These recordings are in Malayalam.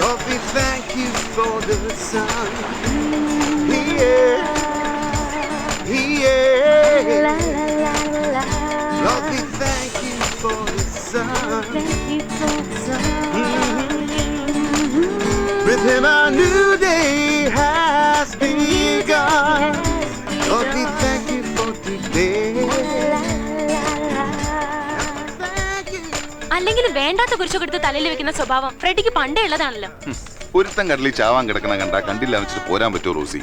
Lord, we thank you for the sun. Yeah, yeah. Lord, we thank you for the sun. With him our new day has begun. Lord, we thank you for today. അല്ലെങ്കിൽ വേണ്ടാത്ത കുരിശു കൊടുത്ത് തലയിൽ വെക്കുന്ന സ്വഭാവം ഫ്രെഡിക്ക് പണ്ടേ ഉള്ളതാണല്ലോ. ഒരുത്തൻ കടലിൽ ചാവാൻ കിടക്കണ കണ്ടാ കണ്ടില്ല വെച്ചിട്ട് പോരാൻ പറ്റുമോ റോസി?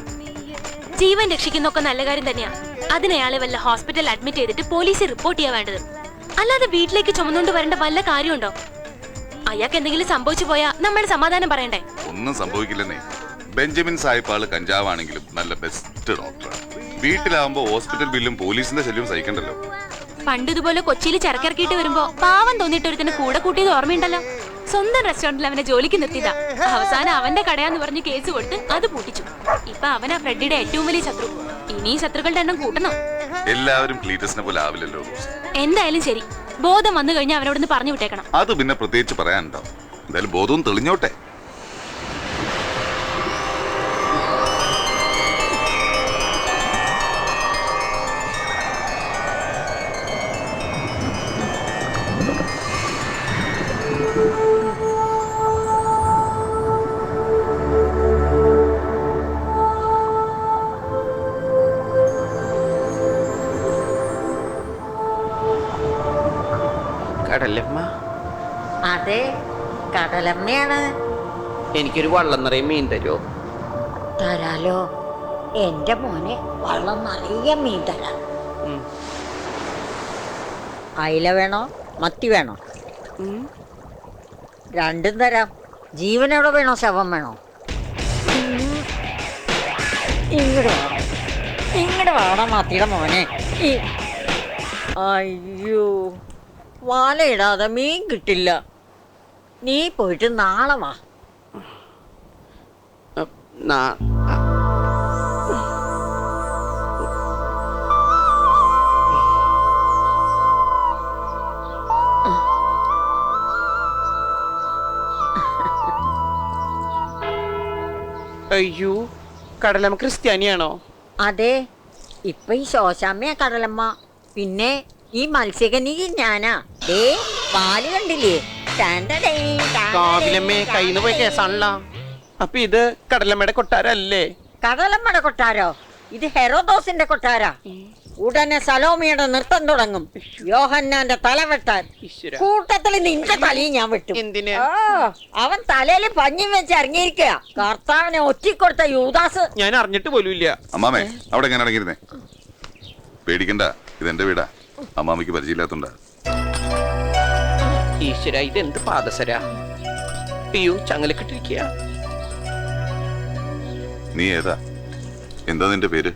ജീവൻ രക്ഷിക്കുന്നൊക്കെ നല്ല കാര്യം തന്നെയാ. അതിനയാളെ വല്ല ഹോസ്പിറ്റലിൽ അഡ്മിറ്റ് ചെയ്തിട്ട് പോലീസിൽ റിപ്പോർട്ട് ചെയ്യാൻ വേണ്ടത്. അല്ലാതെ വീട്ടിലേക്ക് ചുമന്നുകൊണ്ട് വരേണ്ട വല്ല കാര്യമുണ്ടോ? അയാൾക്ക് എന്തെങ്കിലും സംഭവിച്ചു പോയാ നമ്മൾ സമാധാനം പറയണ്ടേ? ഒന്നും സംഭവിക്കില്ലെന്നേ. ബെഞ്ചമിൻ സാഹിബ് ആള് കഞ്ചാവാണെങ്കിലും നല്ല ബെസ്റ്റ് ഡോക്ടറാണ്. വീട്ടിലാവുമ്പോ ഹോസ്പിറ്റൽ ബില്ലും പോലീസിന്റെ ശല്യവും സഹിക്കണ്ടല്ലോ. പണ്ടിതുപോലെ കൊച്ചിയിൽ ചരക്കിറക്കിയിട്ട് വരുമ്പോ പാവം തോന്നിയിട്ട് ഒരുത്തിന് കൂടെ കൂട്ടിയത് ഓർമ്മയുണ്ടല്ലോ. സ്വന്തം റെസ്റ്റോറന്റിൽ അവനെ ജോലിക്ക് നിർത്തിയതാ. അവസാനം അവന്റെ കടയാന്ന് പറഞ്ഞ് കേസ് കൊടുത്ത് അത് പൂട്ടിച്ചു. ഇപ്പൊ അവനാ ഫ്രെഡിയുടെ ഏറ്റവും വലിയ ശത്രു. ഇനി ശത്രുക്കളുടെ എണ്ണം കൂട്ടണം. എല്ലാവരും ക്ലീറ്റസിനെ പോലെ ആവില്ലല്ലോ. എന്തായാലും ശരി, ബോധം വന്നു കഴിഞ്ഞാൽ അവനോടൊന്ന് പറഞ്ഞു വിട്ടേക്കണം. അത് പിന്നെ പ്രത്യേകിച്ച് പറയാനുണ്ടോ? എന്തായാലും ബോധവും തെളിഞ്ഞോട്ടെ. കടലമ്മ? അതെ, കടലമ്മയാണ്. എനിക്കൊരു വള്ളം നിറയെ മീൻ തരുമോ? തരാലോ എന്റെ മോനെ, വള്ളം നിറയെ മീൻ തരാം. അയില വേണോ മത്തി വേണോ? രണ്ടും തരാം. ജീവനോടെ വേണോ ശവം വേണോ? ഇങ്ങോട്ട് വേണം മത്തിയുടെ മോനെ. അയ്യോ, വലയിടാതെ മീൻ കിട്ടില്ല. നീ പോയിട്ട് നാളെ വാ. അയ്യോ, കടലമ്മ ക്രിസ്ത്യാനിയാണോ? അതെ, ഇപ്പൊ ഈ ശോശാമ്മയാ കടലമ്മ. പിന്നെ ഈ മത്സ്യകന്യക ഞാനാ. പാല് കണ്ടില്ലേ? കാവിലമ്മേ കയ്യിന്ന് പോയ കേസാണല്ലോ. അപ്പൊ ഇത് കടലമ്മയുടെ കൊട്ടാരല്ലേ? കടലമ്മയുടെ കൊട്ടാരോ? ഇത് ഹെറോദോസിന്റെ കൊട്ടാരാ. ഉടനെ സലോമിയുടെ നൃത്തം തുടങ്ങും. യോഹന്നാന്റെ തല വെട്ടാൻ. കൂട്ടത്തിൽ നിന്റെ തലയും ഞാൻ വെട്ടും. എന്തിന്? അവൻ തലയിൽ പഞ്ഞി വെച്ച് ഇറങ്ങിയിരിക്കുക. കർത്താവിനെ ഒറ്റിക്കൊടുത്ത യൂദാസ്. ഞാൻ അറിഞ്ഞിട്ട് പോലുമില്ല. അമ്മാമേ, അവിടെ എങ്ങനെ ഇറങ്ങിയിരുന്നേ? പേടിക്കണ്ട, ഇതെന്റെ വീടാ. അമ്മാമയ്ക്ക് പരിചയമില്ലാത്തോണ്ടാ. ഈശ്വര, ഇതെന്ത് പാദസരാ? അയ്യോ, ചങ്ങലക്കിട്ടിരിക്കുക. നീ ഏതാ? എന്താ നിന്റെ പേര്?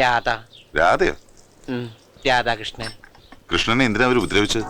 രാധ. രാധയോ? രാധാകൃഷ്ണൻ. കൃഷ്ണനെ എന്തിനാ അവര് ഉപദ്രവിച്ചത്?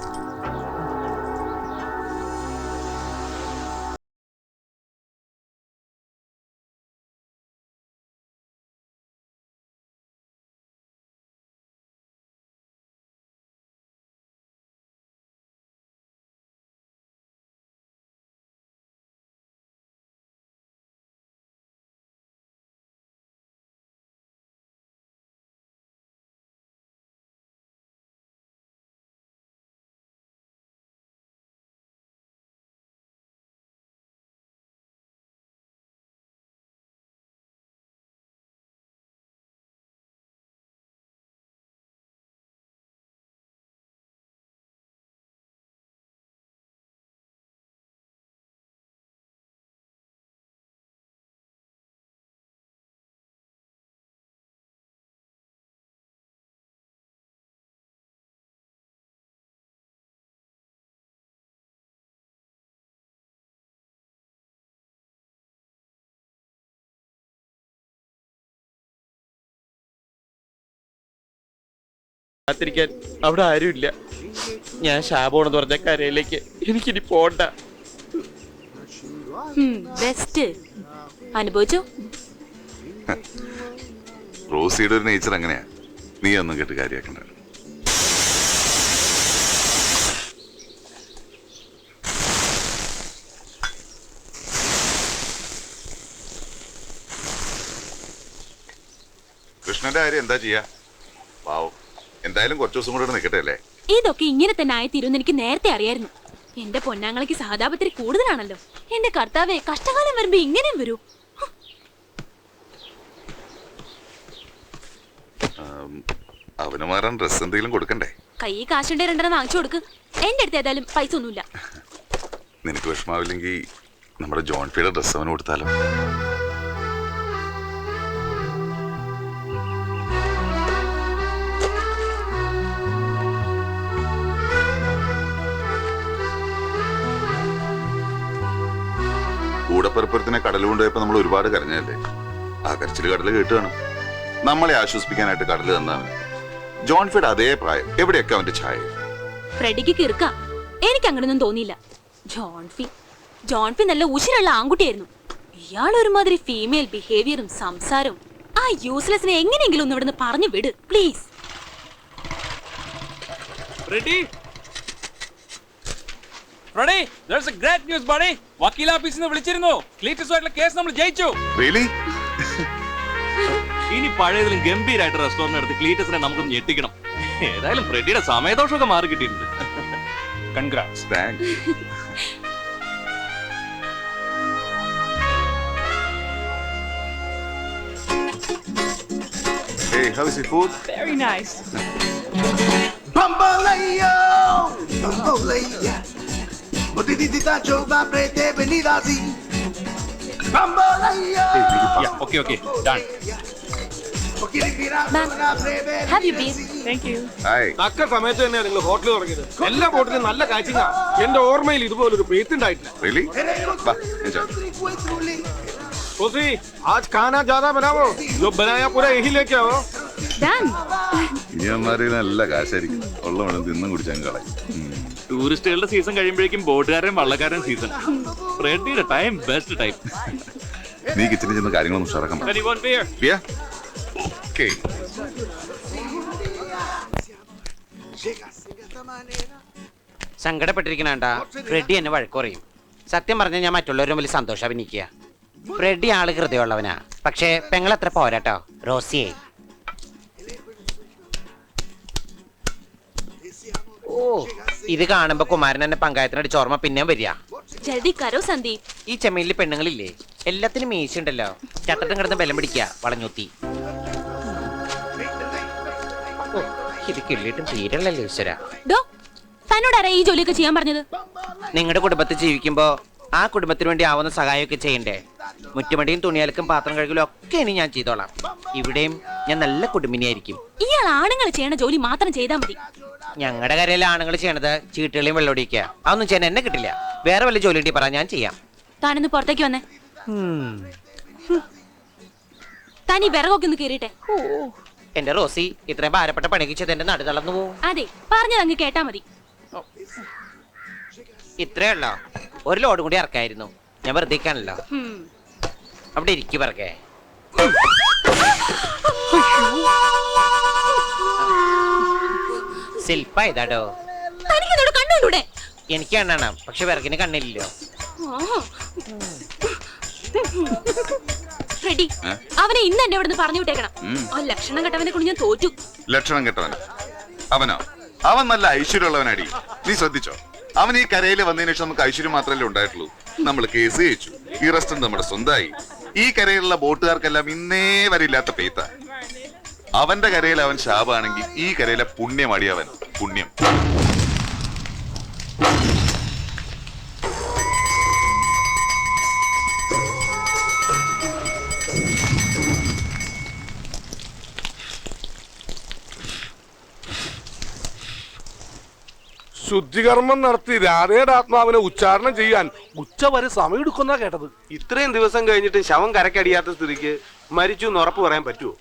കാത്തിരിക്കാൻ അവിടെ ആരുമില്ല. ഞാൻ ശാപമാണെന്ന് പറഞ്ഞ കരയിലേക്ക് എനിക്കിനി പോണ്ട. ബെസ്റ്റ് അനുഭവിച്ചു. റോസിയുടെ ഒരു നേച്ചർ അങ്ങനെയാ. നീ ഒന്നും കേട്ട് കാര്യാക്കണ്ട. കൃഷ്ണന്റെ കാര്യം എന്താ ചെയ്യാ? പാവം, എന്തായാലും കുറച്ചു ദിവസം കൂടെ നിൽക്കട്ടെ അല്ലേ? ഇതൊക്കെ ഇങ്ങനെ തന്നെ ആയിത്തീരുമെന്ന് എനിക്ക് നേരത്തെ അറിയായിരുന്നു. എന്റെ പൊന്നാങ്ങളയ്ക്ക് സഹതാപത്തിരി കൂടുതലാണല്ലോ. എന്റെ കർത്താവേ, കഷ്ടകാലം വരുമ്പോ ഇങ്ങനെയും വരൂ. അവന് മാറാൻ ഡ്രസ് എന്തെങ്കിലും കൊടുക്കണ്ടേ? കൈ കാശുണ്ടേ രണ്ടെണ്ണം വാങ്ങിച്ചു കൊടുക്ക്. എന്റെ അടുത്ത് ഏതായാലും പൈസ ഒന്നുമില്ല. നിനക്ക് വിഷമാവില്ലെങ്കിൽ നമ്മുടെ ജോൺഫിയുടെ ഡ്രസ് അവന് കൊടുത്താലോ? കൂടപ്പുറപ്പുറത്തിനെ കടൽ കൊണ്ടുപോയപ്പോ നമ്മൾ ഒരുപാട് കരഞ്ഞല്ലേ? ആ കരച്ചില് കടല് കേട്ട് കാണും. നമ്മളെ ആശ്വസിപ്പിക്കാനായിട്ട് കടല് തന്നവൻ. ജോൺഫിയുടെ അതേ പ്രായം, എവിടെയൊക്കെ അവന്റെ ഛായ. ഫ്രെഡിക്ക് കിറുക്ക. എനിക്ക് അങ്ങനൊന്നും തോന്നിയില്ല. ജോൺഫി നല്ല ഉശിരുള്ള ആൺകുട്ടിയായിരുന്നു. ഇയാൾ ഒരുമാതിരി ഫീമെയിൽ ബിഹേവിയറും സംസാരവും. ആ യൂസ്ലെസ്സിനെ എങ്ങനെയെങ്കിലും ഒന്ന് ഇവിടുന്ന് പറഞ്ഞു വിട് please. Freddy, there's a great news, buddy. വക്കീൽ ഓഫീസിൽ നിന്ന് വിളിച്ചിരുന്നു. ക്ലീറ്റസുമായിട്ടുള്ള കേസ് നമ്മൾ ജയിച്ചു. Really? ഇനി പഴയതിലും ഗംഭീരമായിട്ട് റെസ്റ്റോറന്റ് എടുത്ത് ക്ലീറ്റസിനെ നമുക്കൊന്ന് ഞെട്ടിക്കണം. ഏതായാലും ഫ്രെഡിയുടെ സമയദോഷമൊക്കെ മാറി കിട്ടിയിട്ടുണ്ട്. Congrats. Thanks. Hey, how is your food? Very nice. Bamboleo, bambolea. Potitita choba prete venida así. Bamboleo. Yeah, okay, done. Ma'am, have you been? Thank you. Hi. തക്ക സമയത്ത് തന്നെയാണ് നിങ്ങൾ ഹോട്ടൽ തുടങ്ങിയത്. എല്ലാ ഹോട്ടലും നല്ല കാച്ചിങ്ങ. എന്റെ ഓർമ്മയിൽ ഇതുപോലൊരു പേത്ത് ഉണ്ടായിട്ടില്ല. Really? Bah, enjoy. सोसी, आज खाना ज्यादा बनाओ. जो बनाया पूरा यही लेके आओ. Done. ഇനി അമ്മാരി നല്ല കാശായിരിക്കും. ഉള്ള വേണം തിന്നും കുടിച്ചാൽ കളയും. ടൂറിസ്റ്റുകളുടെ സീസൺ കഴിയുമ്പോഴേക്കും ബോട്ടുകാരൻ വള്ളക്കാരൻ സീസൺ. ഫ്രെഡിയുടെ ടൈം ബെസ്റ്റ് ടൈം. നീ കിച്ചണിൽ ചെന്ന് കാര്യങ്ങളൊന്നും ഉഷാറാക്കാൻ പറ്റും. Anyone beer? Yeah? Okay. സങ്കടപ്പെട്ടിരിക്കണ ഫ്രെഡി എന്നെ വഴക്കുറയും. സത്യം പറഞ്ഞാൽ ഞാൻ മറ്റുള്ളവരും വലിയ സന്തോഷം അഭിനയിക്കുക. ഫ്രെഡി ആള് ഹൃദയമുള്ളവനാ. പക്ഷേ പെങ്ങളത്ര പോരാട്ടോ റോസിയെ. ഓ, ഇത് കാണുമ്പോ കുമാരൻ എന്നെ പങ്കായത്തിനടിച്ച് ഓർമ്മ പിന്നെയും വരിക. ജൽദി കരോ സന്ദീപ്. ഈ ചെമ്മീനിലെ പെണ്ണുങ്ങളില്ലേ, എല്ലാത്തിനും മീശുണ്ടല്ലോ. ചട്ടട്ടും കിടന്ന് ബലം പിടിക്കുക വളഞ്ഞൂത്തി. ഓ, ഇത് കിള്ളിയിട്ടും തീരല്ലല്ലോ ഈശ്വര. ഡോ, തന്നോടാരാ ഈ ജോലിയൊക്കെ ചെയ്യാൻ പറഞ്ഞത്? നിങ്ങളുടെ കുടുംബത്തിൽ ജീവിക്കുമ്പോ ആ കുടുംബത്തിന് വേണ്ടി ആവുന്ന സഹായമൊക്കെ ചെയ്യണ്ടേ? മുറ്റുമടിയും തുണിയലക്കും പാത്രം കഴുകലും ഒക്കെ ഇനി ഞാൻ ചെയ്തോളാം. ഇവിടെയും ഞാൻ നല്ല കുടുംബിനിയായിരിക്കും. ഇയാൾ ആണുങ്ങൾ ചെയ്യണ ജോലി മാത്രം ചെയ്താൽ മതി. ഞങ്ങളുടെ കരയിലെ ആണുങ്ങൾ ചെയ്യണത് ചീട്ടുകളെയും വെള്ളമൊടിക്കുക. അതൊന്നും ചെയ്യാൻ എന്നെ കിട്ടില്ല. വേറെ വല്ല ജോലി കിട്ടി പറ, ഞാൻ ചെയ്യാം. താനൊന്ന് പുറത്തേക്ക് വന്നേ. താൻ ഈ വിറകൊക്കെ ഒന്ന് കീറിട്ടെ. എന്റെ റോസി, ഇത്രയും ഭാരപ്പെട്ട പണിക്ക് ചെയ്ത് എന്റെ നടു തളർന്നു പോവും. അതെ, പറഞ്ഞത് അങ്ങ് കേട്ടാ മതി. ഇത്രേ ഉള്ളോ? ഒരു ലോഡ് കൂടി ഇറക്കായിരുന്നു. ഞാൻ വെറുതെ ണല്ലോ. അവിടെ ഇരിക്കു പറക്കേ. ശില്പ ഇതാടോ. തനിക്കതോട് കണ്ടുകൊണ്ടൂടെ? എനിക്ക് കണ്ണാണ്, പക്ഷെ വിറകിന് കണ്ണില്ലല്ലോ. ഫ്രെഡി, അവനെ ഇന്ന് എന്നെ ഇവിടുന്ന് പറഞ്ഞു വിട്ടേക്കണം. ആ ലക്ഷണം കെട്ടവനെ കൊണ്ട് ഞാൻ തോറ്റു. ലക്ഷണം കെട്ടവനാ അവനോ? അവൻ നല്ല ഐശ്വര്യമുള്ളവനാടി. നീ ശ്രദ്ധിച്ചോ? അവൻ ഈ കരയിൽ വന്നതിന് ശേഷം നമുക്ക് ഐശ്വര്യം മാത്രമല്ലേ ഉണ്ടായിട്ടുള്ളൂ. നമ്മൾ കേസ് ജയിച്ചു. ഈ റെസ്റ്റോറന്റ് നമ്മുടെ സ്വന്തമായി. ഈ കരയിലുള്ള ബോട്ടുകാർക്കെല്ലാം ഇന്നേ വരെ ഇല്ലാത്ത പെയ്ത്ത. അവന്റെ കരയിൽ അവൻ ശാപാണെങ്കിൽ ഈ കരയിലെ പുണ്യമാടി അവൻ. പുണ്യം. ശുദ്ധികർമ്മം നടത്തി രാധയുടെ ആത്മാവിനെ ഉച്ചാരണം ചെയ്യാൻ ഉച്ചവരെ സമയം എടുക്കുന്ന കേട്ടത്. ഇത്രയും ദിവസം കഴിഞ്ഞിട്ട് ശവം കരക്കടിയാത്ത സ്ഥിതിക്ക് മരിച്ചു എന്ന് ഉറപ്പ് പറയാൻ പറ്റുമോ?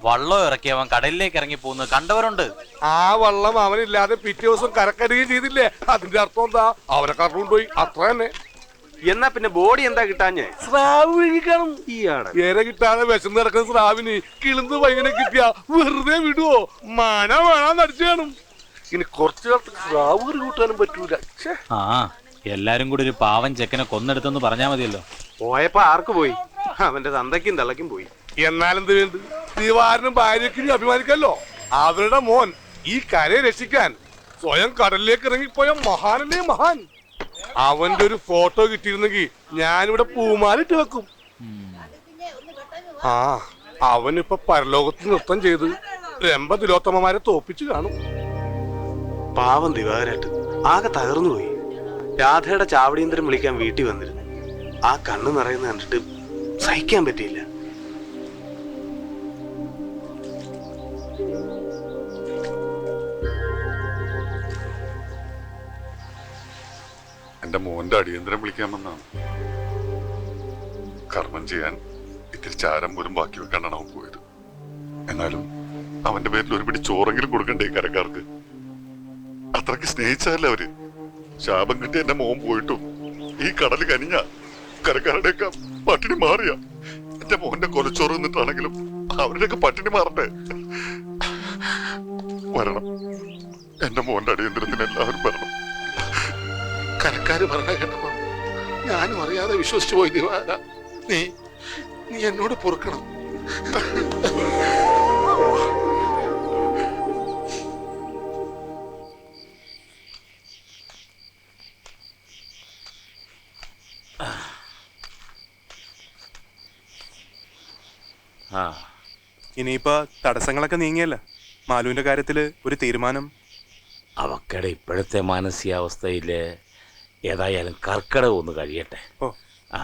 വള്ളം ഇറക്കി അവൻ കടലിലേക്ക് ഇറങ്ങി പോകുന്നത് കണ്ടവരുണ്ട്. ആ വള്ളം അവനില്ലാതെ പിറ്റേ ദിവസം കരക്കടിയും ചെയ്തില്ലേ? അതിന്റെ അർത്ഥം എന്താ? അവരെ കറണ്ടുപോയി, അത്ര തന്നെ. എന്നാ പിന്നെ ബോഡി എന്താ കിട്ടാഞ്ഞേ? സ്രാവ് കഴിക്കണം. ഇര കിട്ടാതെ വിശന്ന് കിടക്കുന്ന സ്രാവിന് കിളുന്ന് പയ്യനെ കിട്ടിയാ വെറുതെ വിടുവോ? മന വേണം നടിച്ചു കാണും. ഇനി കുറച്ചു കാലത്ത് സ്രാവ് കറി കൂട്ടാനും പറ്റൂല. ആ, എല്ലാരും കൂടി ഒരു പാവൻ ചെക്കനെ കൊന്നെടുത്തെന്ന് പറഞ്ഞാ മതിയല്ലോ. പോയപ്പോ ആർക്ക് പോയി? അവന്റെ തന്തയ്ക്കും തള്ളയ്ക്കും പോയി. എന്നാലെന്ത് വേണ്ട, ദിവാരനും ഭാര്യയ്ക്കും അഭിമാനിക്കല്ലോ. അവരുടെ മോൻ ഈ കരയെ രക്ഷിക്കാൻ സ്വയം കടലിലേക്ക് ഇറങ്ങിപ്പോയ മഹാനല്ലേ മഹാൻ. അവന്റെ ഒരു ഫോട്ടോ കിട്ടിയിരുന്നെങ്കിൽ ഞാനിവിടെ പൂമാലിട്ട് വെക്കും. ആ അവനിപ്പൊ പരലോകത്ത് നൃത്തം ചെയ്ത് രംഭ തിലോത്തമ്മമാരെ തോപ്പിച്ചു കാണും. പാവം ദിവാകരായിട്ട് ആകെ തകർന്നു പോയി. രാധയുടെ ചാവടിയന്തരം വിളിക്കാൻ വീട്ടിൽ വന്നിരുന്നു. ആ കണ്ണ് നിറയുന്ന കണ്ടിട്ട് സഹിക്കാൻ പറ്റിയില്ല. എന്റെ മോന്റെ അടിയന്തരം വിളിക്കാമെന്നാണ്. കർമ്മം ചെയ്യാൻ ഇത്തിരി ചാരം പോലും ബാക്കി വെക്കാണ്ടാണ് അവൻ പോയത്. എന്നാലും അവന്റെ പേരിൽ ഒരു പിടി ചോറെങ്കിലും കൊടുക്കണ്ടേ കരക്കാർക്ക്? അത്രക്ക് സ്നേഹിച്ചതല്ല അവര്. ശാപം കിട്ടി എന്റെ മോൻ പോയിട്ടും ഈ കടല് കനിഞ്ഞ കരക്കാരുടെയൊക്കെ പട്ടിണി മാറിയ. എന്റെ മോന്റെ കൊലച്ചോറ് നിന്നിട്ടാണെങ്കിലും അവരുടെയൊക്കെ പട്ടിണി മാറട്ടെ. വരണം, എന്റെ മോന്റെ അടിയന്തരത്തിന് എല്ലാവരും വരണം. കരക്കാര് പറഞ്ഞ കേട്ടപ്പോ ഞാനും അറിയാതെ വിശ്വസിച്ചു പോയി. ദിവാര, നീ എന്നോട് പൊറുക്കണം. ഇനിയിപ്പോ തടസ്സങ്ങളൊക്കെ നീങ്ങിയല്ല. മാലുവിന്റെ കാര്യത്തില് ഒരു തീരുമാനം. അവക്കടെ ഇപ്പോഴത്തെ മാനസികാവസ്ഥയില് ഏതായാലും കർക്കിടകം ഒന്ന് കഴിയട്ടെ. ഓ ആ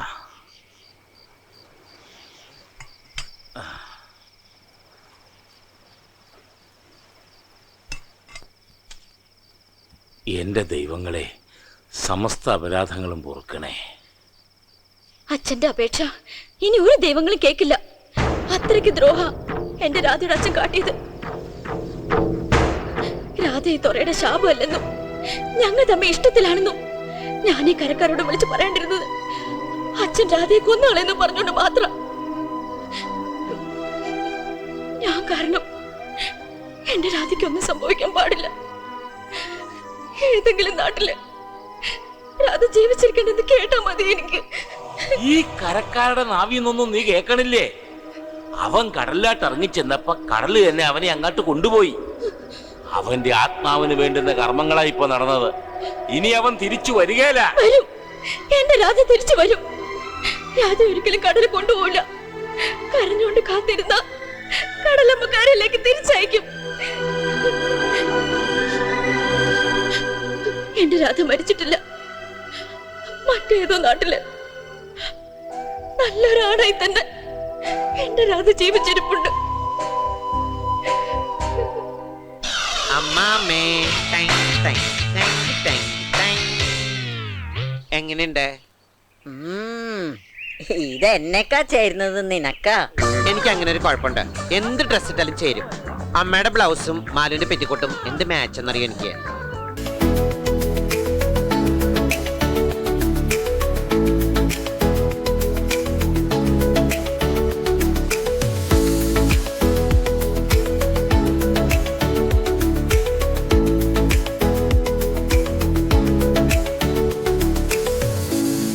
എന്റെ ദൈവങ്ങളെ, സമസ്ത അപരാധങ്ങളും പൊറുക്കണേ. അച്ഛന്റെ അപേക്ഷ ഇനി ഒരു ദൈവങ്ങളും കേക്കില്ല. അത്രയ്ക്ക് ദ്രോഹ എന്റെ രാധയുടെ അച്ഛൻ കാട്ടിയത്. രാധ ഈ തൊറയുടെ ശാപമല്ലെന്നും ഞങ്ങൾ തമ്മിൽ ഇഷ്ടത്തിലാണെന്നും ഞാൻ ഈ കരക്കാരോട് വിളിച്ച് പറയേണ്ടിരുന്നത് അച്ഛൻ രാധയെ കൊന്നാളെന്ന് പറഞ്ഞുകൊണ്ട് മാത്രം. ഞാൻ കാരണം എന്റെ രാധയ്ക്കൊന്നും സംഭവിക്കാൻ പാടില്ല. ഏതെങ്കിലും നാട്ടില് രാധ ജീവിച്ചിരിക്കണ്ടെന്ന് കേട്ടാ മതി എനിക്ക്. ഈ കരക്കാരുടെ നാവിന്നൊന്നും നീ കേൾക്കണില്ലേ? അവൻ കടലിലാട്ട് ഇറങ്ങിച്ചെന്നപ്പോ കടല് തന്നെ അവനെ അങ്ങോട്ട് കൊണ്ടുപോയി. അവന്റെ ആത്മാവിന് വേണ്ടുന്ന കർമ്മങ്ങളാ ഇപ്പൊ നടന്നത്. ഇനി അവൻ തിരിച്ചു വരികയില്ല. വരും, എന്റെ രാധ തിരിച്ചു വരും. രാധ ഒരിക്കലും കടല് കൊണ്ടുപോകില്ല. കരഞ്ഞുകൊണ്ട് കാത്തിരുന്ന കടലമ്മ കരയിലേക്ക് തിരിച്ചയക്കും. എന്റെ രാധ മരിച്ചിട്ടില്ല. മറ്റേതോ നാട്ടില് നല്ലൊരാണായി തന്നെ എന്റെ രാധ ജീവിച്ചിരിപ്പുണ്ട്. എങ്ങനെയുണ്ട്? ഇതെന്നെക്കാ ചേരുന്നത് നിനക്കാ. എനിക്ക് അങ്ങനെ ഒരു കുഴപ്പമുണ്ട്. എന്ത് ഡ്രസ് ഇട്ടാലും ചേരും. അമ്മയുടെ ബ്ലൗസും മാലുവിന്റെ പെറ്റിക്കോട്ടും എന്ത് മാച്ച് എന്നറിയോ എനിക്ക്.